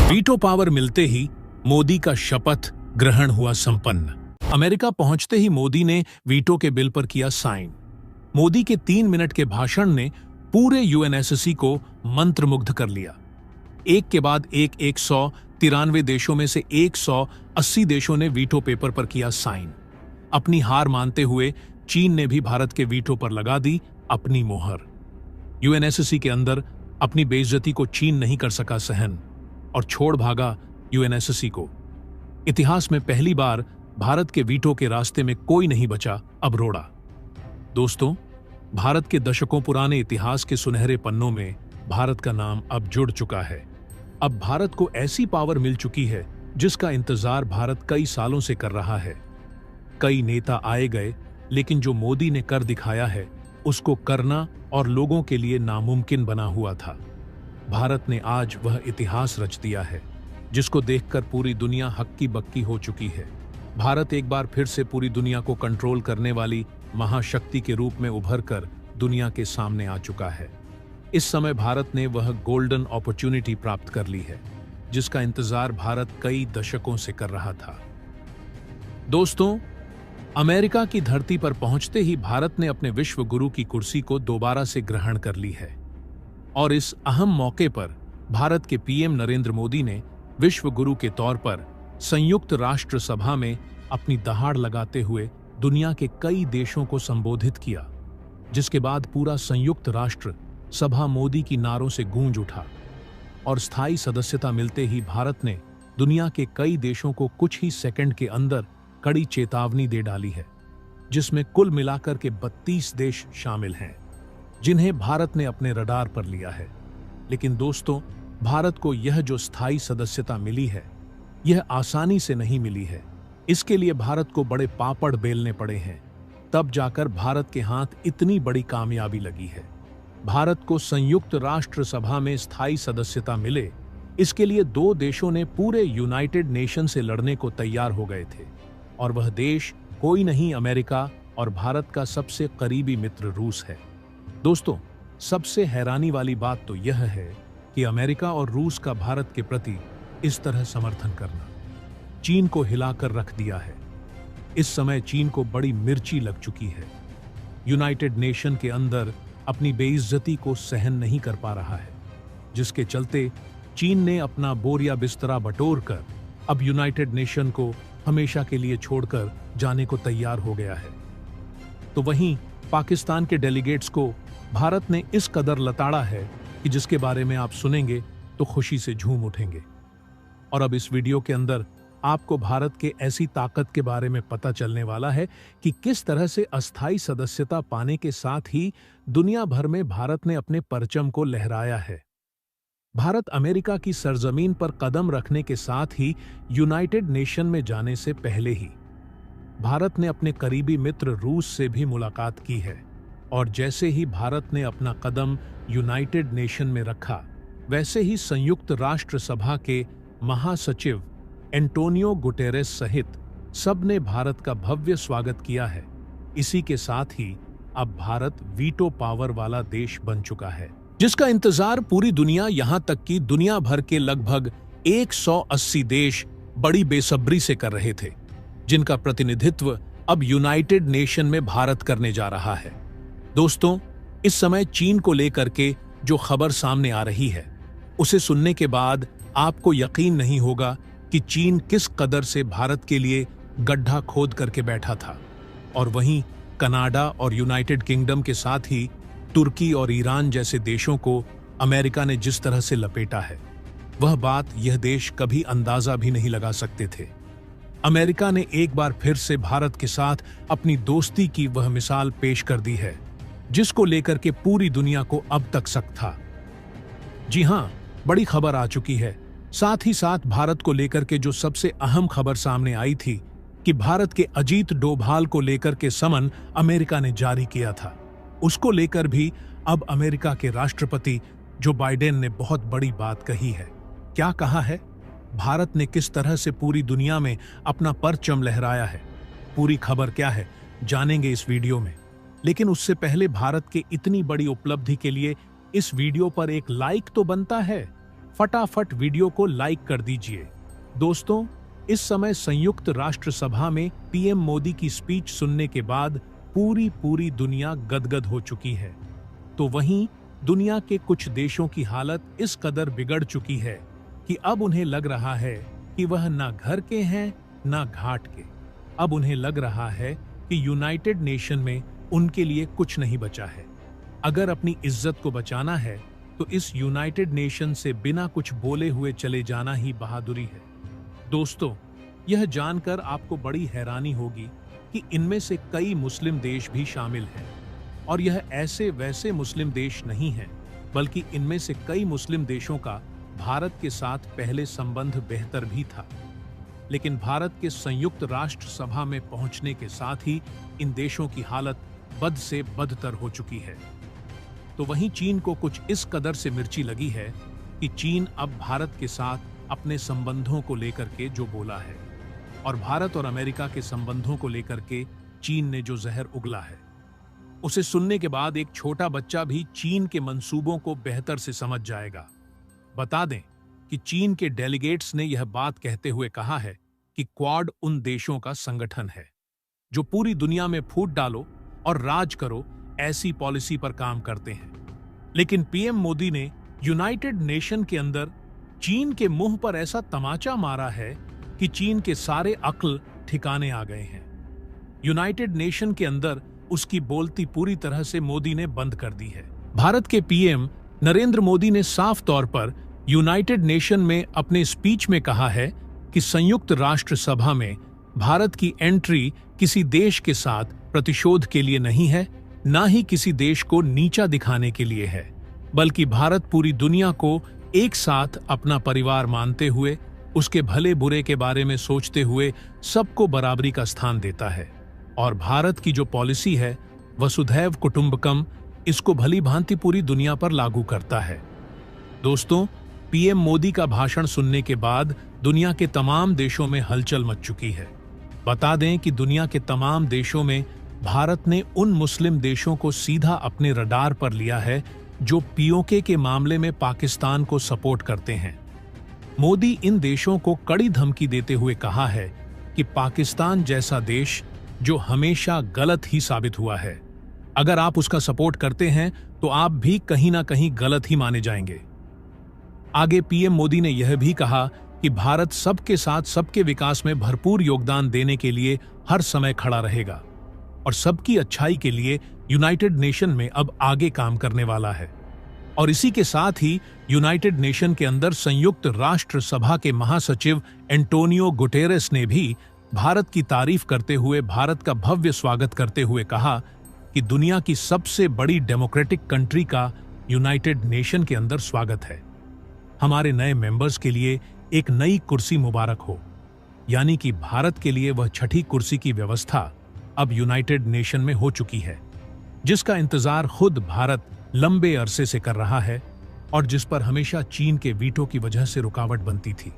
Veto power मिलते ही मोदी का शपथ ग्रहण हुआ संपन्न। अमेरिका पहुंचते ही मोदी ने वीटो के बिल पर किया साइन। मोदी के 3 मिनट के भाषण ने पूरे यूएनएससी को मंत्रमुग्ध कर लिया। एक के बाद एक 193 देशों में से 180 देशों ने वीटो पेपर पर किया साइन। अपनी हार मानते हुए चीन ने भी भारत के वीटो पर लगा दी अपनी मोहर। यूएनएससी के अंदर अपनी बेइज्जती को चीन नहीं कर सका सहन और छोड़ भागा यूएनएससी को। इतिहास में पहली बार भारत के वीटो के रास्ते में कोई नहीं बचा, अब रोड़ा। दोस्तों, भारत के दशकों पुराने इतिहास के सुनहरे पन्नों में भारत का नाम अब जुड़ चुका है। अब भारत को ऐसी पावर मिल चुकी है जिसका इंतजार भारत कई सालों से कर रहा है। कई नेता आए गए, लेकिन जो मोदी ने कर दिखाया है उसको करना और लोगों के लिए नामुमकिन बना हुआ था। भारत ने आज वह इतिहास रच दिया है जिसको देखकर पूरी दुनिया हक्की बक्की हो चुकी है। भारत एक बार फिर से पूरी दुनिया को कंट्रोल करने वाली महाशक्ति के रूप में उभर कर दुनिया के सामने आ चुका है। इस समय भारत ने वह गोल्डन अपॉर्चुनिटी प्राप्त कर ली है जिसका इंतजार भारत कई दशकों से कर रहा था। दोस्तों, अमेरिका की धरती पर पहुंचते ही भारत ने अपने विश्व गुरु की कुर्सी को दोबारा से ग्रहण कर ली है और इस अहम मौके पर भारत के पीएम नरेंद्र मोदी ने विश्व गुरु के तौर पर संयुक्त राष्ट्र सभा में अपनी दहाड़ लगाते हुए दुनिया के कई देशों को संबोधित किया, जिसके बाद पूरा संयुक्त राष्ट्र सभा मोदी की नारों से गूंज उठा और स्थायी सदस्यता मिलते ही भारत ने दुनिया के कई देशों को कुछ ही सेकंड के अंदर कड़ी चेतावनी दे डाली है, जिसमें कुल मिलाकर के 32 देश शामिल हैं जिन्हें भारत ने अपने रडार पर लिया है। लेकिन दोस्तों, भारत को यह जो स्थायी सदस्यता मिली है यह आसानी से नहीं मिली है। इसके लिए भारत को बड़े पापड़ बेलने पड़े हैं, तब जाकर भारत के हाथ इतनी बड़ी कामयाबी लगी है। भारत को संयुक्त राष्ट्र सभा में स्थायी सदस्यता मिले, इसके लिए 2 देशों ने पूरे यूनाइटेड नेशन से लड़ने को तैयार हो गए थे और वह देश कोई नहीं, अमेरिका और भारत का सबसे करीबी मित्र रूस है। दोस्तों, सबसे हैरानी वाली बात तो यह है कि अमेरिका और रूस का भारत के प्रति इस तरह समर्थन करना चीन को हिलाकर रख दिया है। इस समय चीन को बड़ी मिर्ची लग चुकी है। यूनाइटेड नेशन के अंदर अपनी बेइज्जती को सहन नहीं कर पा रहा है, जिसके चलते चीन ने अपना बोरिया बिस्तरा बटोरकर अब यूनाइटेड नेशन को हमेशा के लिए छोड़कर जाने को तैयार हो गया है। तो वहीं पाकिस्तान के डेलीगेट्स को भारत ने इस कदर लताड़ा है कि जिसके बारे में आप सुनेंगे तो खुशी से झूम उठेंगे। और अब इस वीडियो के अंदर आपको भारत के ऐसी ताकत के बारे में पता चलने वाला है कि किस तरह से अस्थायी सदस्यता पाने के साथ ही दुनिया भर में भारत ने अपने परचम को लहराया है। भारत अमेरिका की सरजमीन पर कदम रखने के साथ ही यूनाइटेड नेशन में जाने से पहले ही भारत ने अपने करीबी मित्र रूस से भी मुलाकात की है और जैसे ही भारत ने अपना कदम यूनाइटेड नेशन में रखा, वैसे ही संयुक्त राष्ट्र सभा के महासचिव एंटोनियो गुटेरेस सहित सबने भारत का भव्य स्वागत किया है। इसी के साथ ही अब भारत वीटो पावर वाला देश बन चुका है, जिसका इंतजार पूरी दुनिया, यहां तक कि दुनिया भर के लगभग 180 देश बड़ी बेसब्री से कर रहे थे, जिनका प्रतिनिधित्व अब यूनाइटेड नेशन में भारत करने जा रहा है। दोस्तों, इस समय चीन को लेकर के जो खबर सामने आ रही है, उसे सुनने के बाद आपको यकीन नहीं होगा कि चीन किस कदर से भारत के लिए गड्ढा खोद करके बैठा था। और वहीं कनाडा और यूनाइटेड किंगडम के साथ ही तुर्की और ईरान जैसे देशों को अमेरिका ने जिस तरह से लपेटा है, वह बात यह देश कभी अंदाजा भी नहीं लगा सकते थे। अमेरिका ने एक बार फिर से भारत के साथ अपनी दोस्ती की वह मिसाल पेश कर दी है, जिसको लेकर के पूरी दुनिया को अब तक शक था। जी हां, बड़ी खबर आ चुकी है। साथ ही साथ भारत को लेकर के जो सबसे अहम खबर सामने आई थी कि भारत के अजीत डोभाल को लेकर के समन अमेरिका ने जारी किया था, उसको लेकर भी अब अमेरिका के राष्ट्रपति जो बाइडेन ने बहुत बड़ी बात कही है। क्या कहा है? भारत ने किस तरह से पूरी दुनिया में अपना परचम लहराया है? पूरी खबर क्या है, जानेंगे इस वीडियो में। लेकिन उससे पहले भारत के इतनी बड़ी उपलब्धि के लिए इस वीडियो पर एक लाइक तो बनता है। फटाफट वीडियो को लाइक कर दीजिए। दोस्तों, इस समय संयुक्त राष्ट्र सभा में पीएम मोदी की स्पीच सुनने के बाद पूरी दुनिया गदगद हो चुकी है। तो वहीं दुनिया के कुछ देशों की हालत इस कदर बिगड़ चुकी है कि अब उन्हें लग रहा है कि वह ना घर के हैं ना घाट के। अब उन्हें लग रहा है कि यूनाइटेड नेशन में उनके लिए कुछ नहीं बचा है। अगर अपनी इज्जत को बचाना है तो इस यूनाइटेड नेशन से बिना कुछ बोले हुए चले जाना ही बहादुरी है। दोस्तों, यह जानकर आपको बड़ी हैरानी होगी कि इनमें से कई मुस्लिम देश भी शामिल हैं, और यह ऐसे वैसे मुस्लिम देश नहीं हैं, बल्कि इनमें से कई मुस्लिम देशों का भारत के साथ पहले संबंध बेहतर भी था। लेकिन भारत के संयुक्त राष्ट्र सभा में पहुंचने के साथ ही इन देशों की हालत बद से बदतर हो चुकी है। तो वहीं चीन को कुछ इस कदर से मिर्ची लगी है कि चीन अब भारत के साथ अपने संबंधों को लेकर के जो बोला है, और भारत और अमेरिका के संबंधों को लेकर के चीन ने जो जहर उगला है, उसे सुनने के बाद एक छोटा बच्चा भी चीन के मंसूबों को बेहतर से समझ जाएगा। बता दें कि चीन के डेलीगेट्स ने यह बात कहते हुए कहा है कि क्वाड उन देशों का संगठन है जो पूरी दुनिया में फूट डालो और राज करो ऐसी पॉलिसी पर काम करते हैं। लेकिन पीएम मोदी ने यूनाइटेड नेशन के अंदर चीन के मुंह पर ऐसा तमाचा मारा है कि चीन के सारे अक्ल ठिकाने आ गए हैं। यूनाइटेड नेशन के अंदर उसकी बोलती पूरी तरह से मोदी ने बंद कर दी है। भारत के पीएम नरेंद्र मोदी ने साफ तौर पर यूनाइटेड नेशन में अपने स्पीच में कहा है कि संयुक्त राष्ट्र सभा में भारत की एंट्री किसी देश के साथ प्रतिशोध के लिए नहीं है, ना ही किसी देश को नीचा दिखाने के लिए है, बल्कि भारत पूरी दुनिया को एक साथ अपना परिवार मानते हुए, उसके भले बुरे के बारे में सोचते हुए सबको बराबरी का स्थान देता है। और भारत की जो पॉलिसी है वसुधैव कुटुंबकम, इसको भली भांति पूरी दुनिया पर लागू करता है। दोस्तों, पीएम मोदी का भाषण सुनने के बाद दुनिया के तमाम देशों में हलचल मच चुकी है। बता दें कि दुनिया के तमाम देशों में भारत ने उन मुस्लिम देशों को सीधा अपने रडार पर लिया है जो पीओके के मामले में पाकिस्तान को सपोर्ट करते हैं। मोदी इन देशों को कड़ी धमकी देते हुए कहा है कि पाकिस्तान जैसा देश जो हमेशा गलत ही साबित हुआ है, अगर आप उसका सपोर्ट करते हैं तो आप भी कहीं ना कहीं गलत ही माने जाएंगे। आगे पीएम मोदी ने यह भी कहा कि भारत सबके साथ सबके विकास में भरपूर योगदान देने के लिए हर समय खड़ा रहेगा और सबकी अच्छाई के लिए यूनाइटेड नेशन में अब आगे काम करने वाला है। और इसी के साथ ही यूनाइटेड नेशन के अंदर संयुक्त राष्ट्र सभा के महासचिव एंटोनियो गुटेरेस ने भी भारत की तारीफ करते हुए भारत का भव्य स्वागत करते हुए कहा कि दुनिया की सबसे बड़ी डेमोक्रेटिक कंट्री का यूनाइटेड नेशन के अंदर स्वागत है। हमारे नए मेंबर्स के लिए एक नई कुर्सी मुबारक हो। यानी कि भारत के लिए वह छठी कुर्सी की व्यवस्था अब यूनाइटेड नेशन में हो चुकी है, जिसका इंतजार खुद भारत लंबे अरसे से कर रहा है और जिस पर हमेशा चीन के वीटो की वजह से रुकावट बनती थी।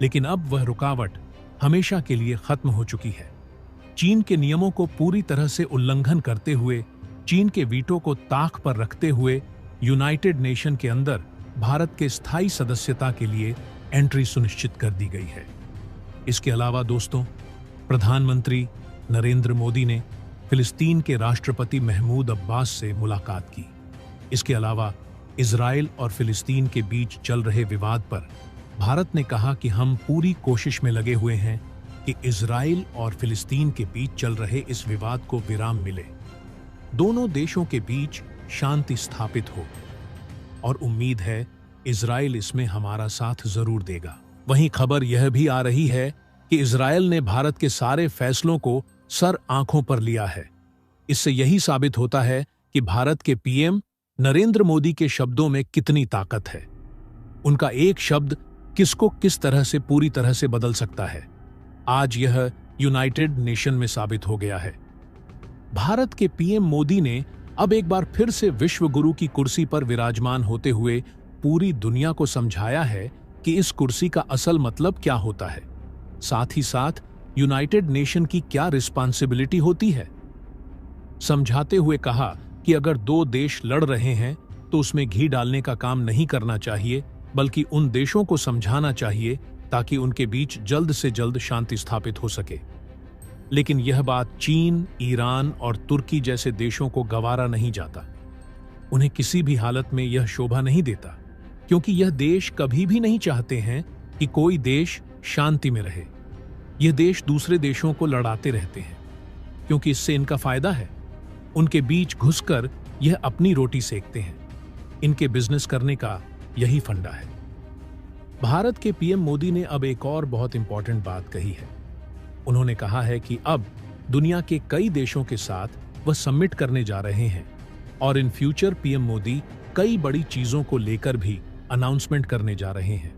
लेकिन अब वह रुकावट हमेशा के लिए खत्म हो चुकी है। चीन के नियमों को पूरी तरह से उल्लंघन करते हुए, चीन के वीटो को ताक पर रखते हुए यूनाइटेड नेशन के अंदर भारत के स्थायी सदस्यता के लिए एंट्री सुनिश्चित कर दी गई है। इसके अलावा दोस्तों, प्रधानमंत्री नरेंद्र मोदी ने फिलिस्तीन के राष्ट्रपति महमूद अब्बास से मुलाकात की। इसके अलावा इजराइल और फिलिस्तीन के बीच चल रहे विवाद पर भारत ने कहा कि हम पूरी कोशिश में लगे हुए हैं कि इजराइल और फिलिस्तीन के बीच चल रहे इस विवाद को विराम मिले, दोनों देशों के बीच शांति स्थापित हो, और उम्मीद है इजराइल इसमें हमारा साथ जरूर देगा। वहीं खबर यह भी आ रही है कि इजराइल ने भारत के सारे फैसलों को सर आंखों पर लिया है। इससे यही साबित होता है कि भारत के पीएम नरेंद्र मोदी के शब्दों में कितनी ताकत है। उनका एक शब्द किसको किस तरह से पूरी तरह से बदल सकता है, आज यह यूनाइटेड नेशन में साबित हो गया है। भारत के पीएम मोदी ने अब एक बार फिर से विश्व गुरु की कुर्सी पर विराजमान होते हुए पूरी दुनिया को समझाया है कि इस कुर्सी का असल मतलब क्या होता है, साथ ही साथ यूनाइटेड नेशन की क्या रिस्पांसिबिलिटी होती है। समझाते हुए कहा कि अगर दो देश लड़ रहे हैं तो उसमें घी डालने का काम नहीं करना चाहिए, बल्कि उन देशों को समझाना चाहिए ताकि उनके बीच जल्द से जल्द शांति स्थापित हो सके। लेकिन यह बात चीन, ईरान और तुर्की जैसे देशों को गवारा नहीं जाता। उन्हें किसी भी हालत में यह शोभा नहीं देता, क्योंकि यह देश कभी भी नहीं चाहते हैं कि कोई देश शांति में रहे। यह देश दूसरे देशों को लड़ाते रहते हैं, क्योंकि इससे इनका फायदा है। उनके बीच घुसकर यह अपनी रोटी सेकते हैं। इनके बिजनेस करने का यही फंडा है। भारत के पीएम मोदी ने अब एक और बहुत इंपॉर्टेंट बात कही है। उन्होंने कहा है कि अब दुनिया के कई देशों के साथ वह समिट करने जा रहे हैं और इन फ्यूचर पीएम मोदी कई बड़ी चीजों को लेकर भी अनाउंसमेंट करने जा रहे हैं।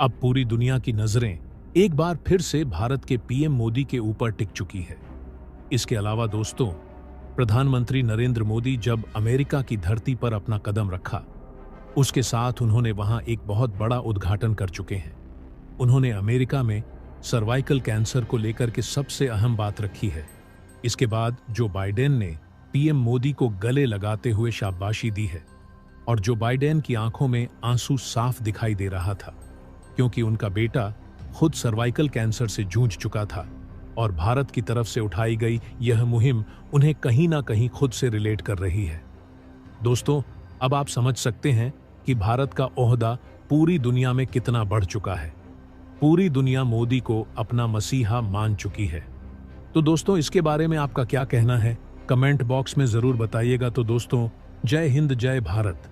अब पूरी दुनिया की नजरें एक बार फिर से भारत के पीएम मोदी के ऊपर टिक चुकी है। इसके अलावा दोस्तों, प्रधानमंत्री नरेंद्र मोदी जब अमेरिका की धरती पर अपना कदम रखा, उसके साथ उन्होंने वहां एक बहुत बड़ा उद्घाटन कर चुके हैं। उन्होंने अमेरिका में सर्वाइकल कैंसर को लेकर के सबसे अहम बात रखी है। इसके बाद जो बाइडेन ने पीएम मोदी को गले लगाते हुए शाबाशी दी है और जो बाइडेन की आंखों में आंसू साफ दिखाई दे रहा था, क्योंकि उनका बेटा खुद सर्वाइकल कैंसर से जूझ चुका था और भारत की तरफ से उठाई गई यह मुहिम उन्हें कहीं ना कहीं खुद से रिलेट कर रही है। दोस्तों, अब आप समझ सकते हैं कि भारत का ओहदा पूरी दुनिया में कितना बढ़ चुका है। पूरी दुनिया मोदी को अपना मसीहा मान चुकी है। तो दोस्तों, इसके बारे में आपका क्या कहना है? कमेंट बॉक्स में जरूर बताइएगा। तो दोस्तों, जय हिंद, जय भारत।